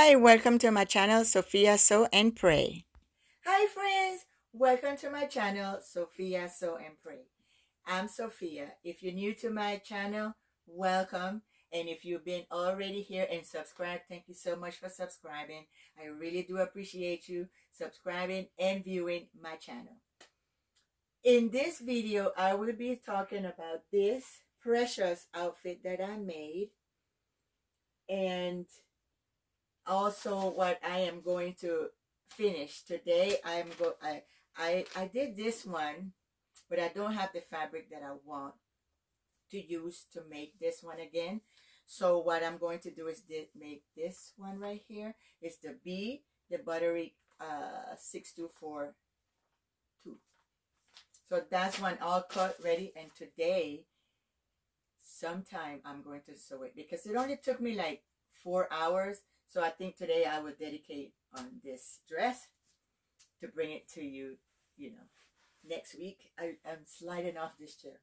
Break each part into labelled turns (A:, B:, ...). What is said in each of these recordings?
A: Hi, welcome to my channel, Sophia Sew and Pray. Hi friends, welcome to my channel, Sophia Sew and Pray. I'm Sophia. If you're new to my channel, welcome. And if you've been already here and subscribed, thank you so much for subscribing. I really do appreciate you subscribing and viewing my channel. In this video, I will be talking about this precious outfit that I made, and also what I am going to finish today. I did this one, but I don't have the fabric that I want to use to make this one again. So what I'm going to do is make this one right here. It's the buttery 6242. So that's one all cut ready, and today sometime I'm going to sew it because it only took me like 4 hours. So I think today I will dedicate on this dress to bring it to you, next week. I'm sliding off this chair.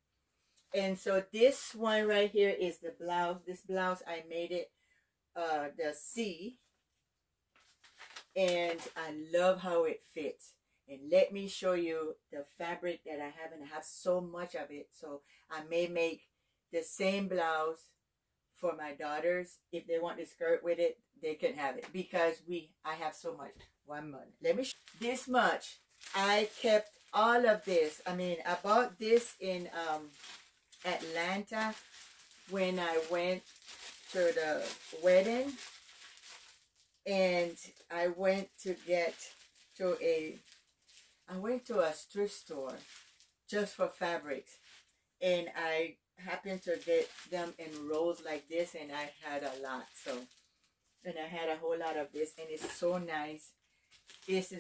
A: And so this one right here is the blouse. This blouse, I made it the C. And I love how it fits. And let me show you the fabric that I have. And I have so much of it. So I may make the same blouse for my daughters. If they want the skirt with it, they can have it, because I have so much. 1 month. Let me show this much. I kept all of this. I mean, I bought this in Atlanta when I went to the wedding, and I went to a thrift store just for fabrics, and I happened to get them in rolls like this, and I had a lot. And I had a whole lot of this, and it's so nice. It's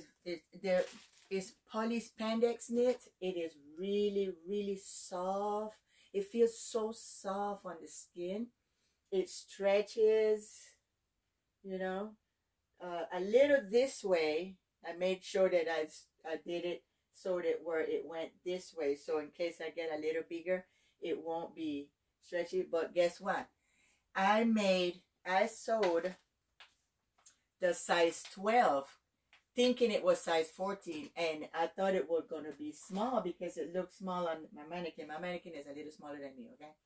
A: poly spandex knit. It is really, really soft. It feels so soft on the skin. It stretches, a little this way. I made sure that I did it so that where it went this way, so in case I get a little bigger, it won't be stretchy. But guess what? I sewed the size 12 thinking it was size 14, and I thought it was going to be small because it looked small on my mannequin. My mannequin is a little smaller than me, okay?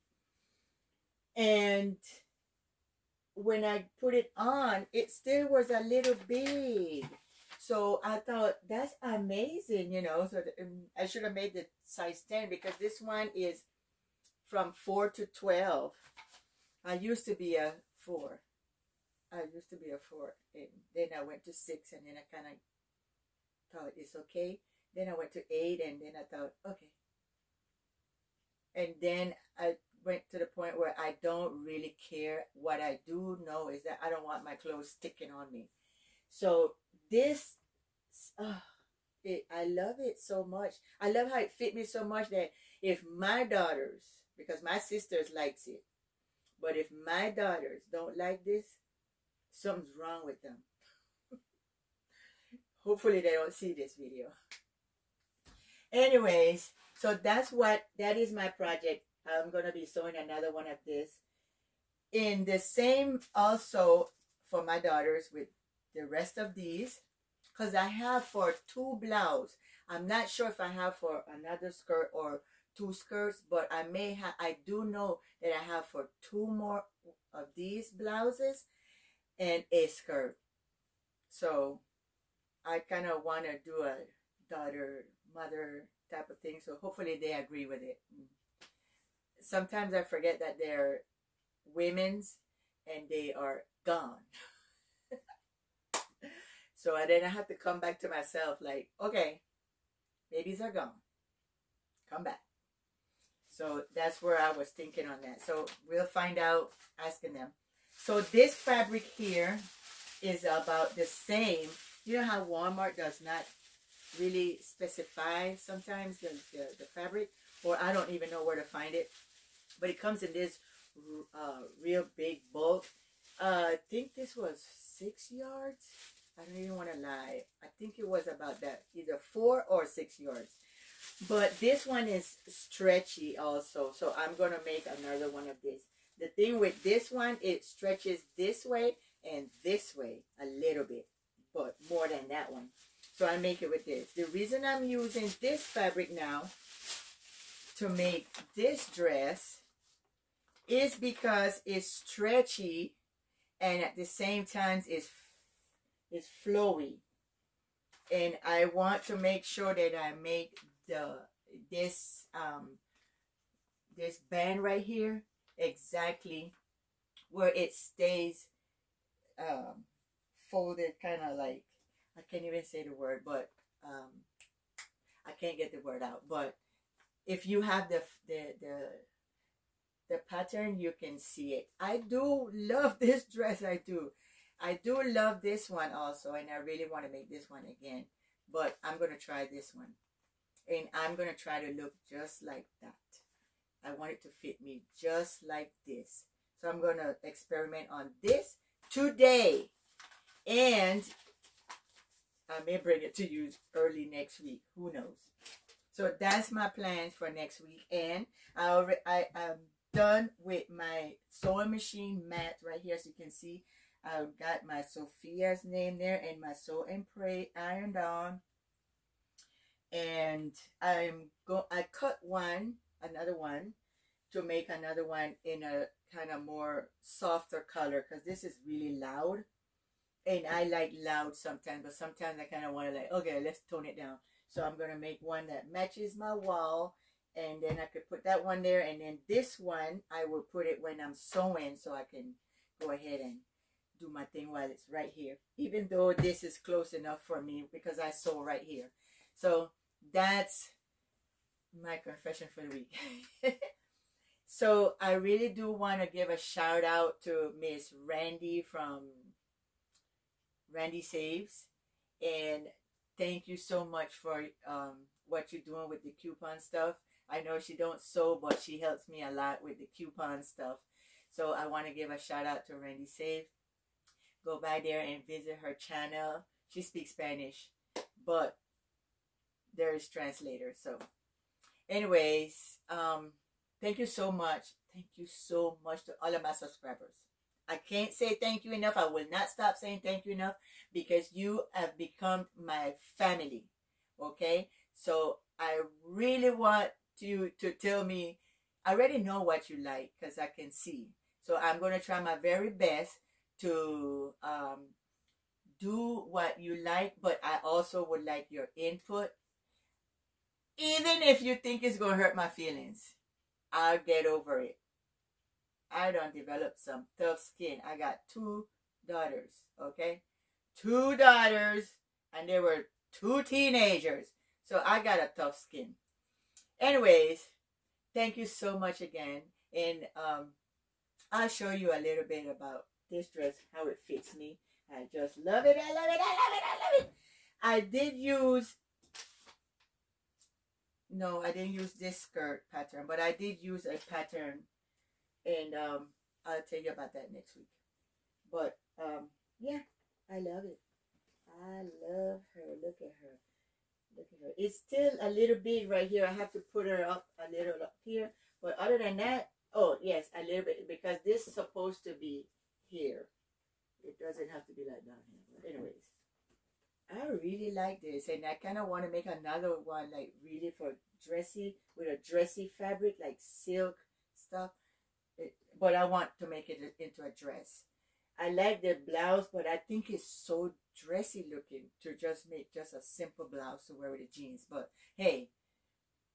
A: And when I put it on, it still was a little big. So I thought, that's amazing, So I should have made the size 10, because this one is from 4 to 12. I used to be a 4. And then I went to 6, and then I kind of thought it's okay. Then I went to 8, and then I thought, okay. And then I went to the point where I don't really care. What I do know is that I don't want my clothes sticking on me. So this, I love it so much. I love how it fit me so much that if my daughters, because my sisters likes it, but if my daughters don't like this, something's wrong with them. Hopefully they don't see this video. Anyways, so that is my project. I'm going to be sewing another one of this. In the same also for my daughters with the rest of these. Because I have for 2 blouses. I'm not sure if I have for another skirt or 2 skirts. But I do know that I have for 2 more of these blouses and a skirt. So I kind of want to do a daughter-mother type of thing. So hopefully they agree with it. Sometimes I forget that they're women's and they are gone. So then I have to come back to myself like, okay, babies are gone. Come back. So that's where I was thinking on that. So we'll find out asking them. So this fabric here is about the same. You know how Walmart does not really specify sometimes the fabric, or I don't even know where to find it. But it comes in this real big bulk. I think this was 6 yards. I don't even want to lie. I think it was about that, either 4 or 6 yards. But this one is stretchy also. So I'm going to make another one of this. The thing with this one, it stretches this way and this way a little bit, but more than that one. So I make it with this. The reason I'm using this fabric now to make this dress is because it's stretchy and at the same time it's flowy. And I want to make sure that I make this band right here exactly where it stays folded, kind of like, I can't even say the word, but I can't get the word out. But if you have the pattern, you can see it. I do love this dress. I do love this one also, and I really want to make this one again. But I'm going to try this one. And I'm going to try to look just like that. I want it to fit me just like this. So I'm going to experiment on this today. And I may bring it to you early next week. Who knows? So that's my plans for next week. And I'm done with my sewing machine mat right here. As you can see, I've got my Sophia's name there and my Sew and Pray ironed on. And I cut another one to make another one in a kind of more softer color, because this is really loud. And I like loud sometimes, but sometimes I kind of want to like, okay, let's tone it down. So I'm going to make one that matches my wall. And then I could put that one there. And then this one, I will put it when I'm sewing, so I can go ahead and do my thing while it's right here. Even though this is close enough for me because I sew right here. So that's my confession for the week. So I really do want to give a shout out to Miss Randy from Randy Saves, and thank you so much for what you're doing with the coupon stuff. I know she don't sew, but she helps me a lot with the coupon stuff. So I want to give a shout out to Randy Save. Go by there and visit her channel. She speaks Spanish, but there is translators. So anyways, thank you so much. Thank you so much to all of my subscribers. I can't say thank you enough. I will not stop saying thank you enough, because you have become my family. Okay? So I really want you to tell me. I already know what you like because I can see. So I'm going to try my very best to do what you like, but I also would like your input. Even if you think it's going to hurt my feelings, I'll get over it. I done developed some tough skin. I got 2 daughters, okay? 2 daughters, and they were 2 teenagers. So I got a tough skin. Anyways, thank you so much again. And I'll show you a little bit about this dress, how it fits me. I just love it. I love it. I love it. I love it. I did use... No, I didn't use this skirt pattern, but I did use a pattern, and I'll tell you about that next week. But yeah, I love it. I love her. Look at her. Look at her. It's still a little big right here. I have to put her up a little up here. But other than that, oh yes, a little bit, because this is supposed to be here. It doesn't have to be like down here. But anyways, I really like this, and I kind of want to make another one, like really for dressy, with a dressy fabric, like silk stuff. But I want to make it into a dress. I like the blouse, but I think it's so dressy looking to just make just a simple blouse to wear with the jeans. But hey,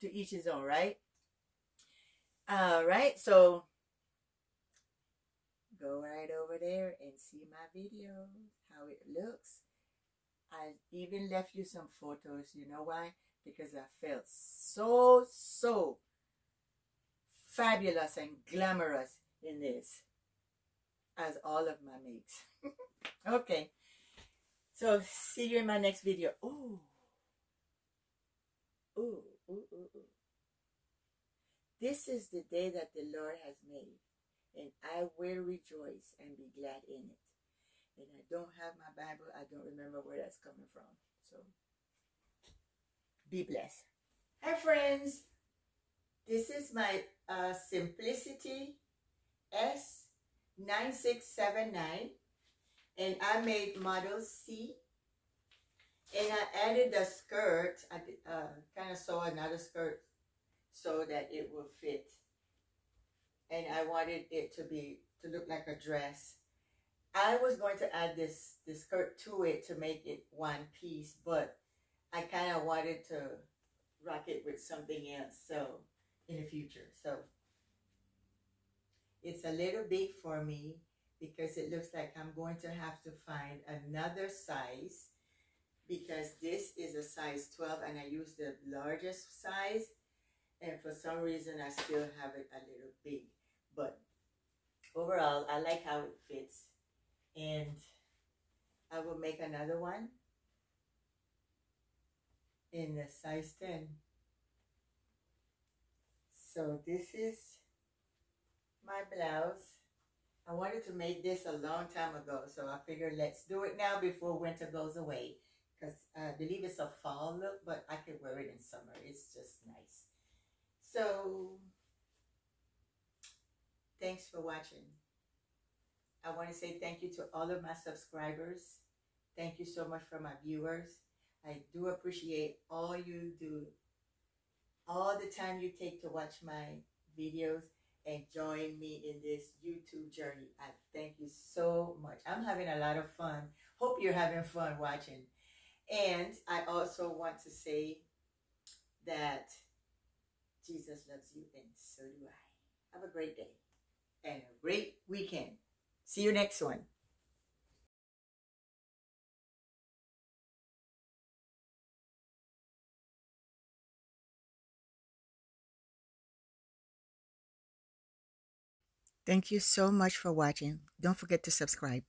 A: to each his own, right? All right, so go right over there and see my video, how it looks. I even left you some photos. You know why? Because I felt so fabulous and glamorous in this, as all of my makes. Okay. So see you in my next video. Ooh. Ooh, ooh, ooh, ooh. This is the day that the Lord has made, and I will rejoice and be glad in it. And I don't have my Bible. I don't remember where that's coming from. So, be blessed. Hi, friends. This is my Simplicity S9679. And I made model C. And I added the skirt. I kind of sew another skirt so that it will fit. And I wanted it to look like a dress. I was going to add this skirt to it to make it one piece, but I kind of wanted to rock it with something else, so in the future. So it's a little big for me because it looks like I'm going to have to find another size, because this is a size 12 and I use the largest size, and for some reason I still have it a little big. But overall, I like how it fits, and I will make another one in the size 10. So this is my blouse. I wanted to make this a long time ago, so I figured let's do it now before winter goes away, because I believe it's a fall look, but I could wear it in summer. It's just nice. So thanks for watching. I want to say thank you to all of my subscribers. Thank you so much for my viewers. I do appreciate all you do, all the time you take to watch my videos and join me in this YouTube journey. I thank you so much. I'm having a lot of fun. Hope you're having fun watching. And I also want to say that Jesus loves you, and so do I. Have a great day and a great weekend. See you next one. Thank you so much for watching. Don't forget to subscribe.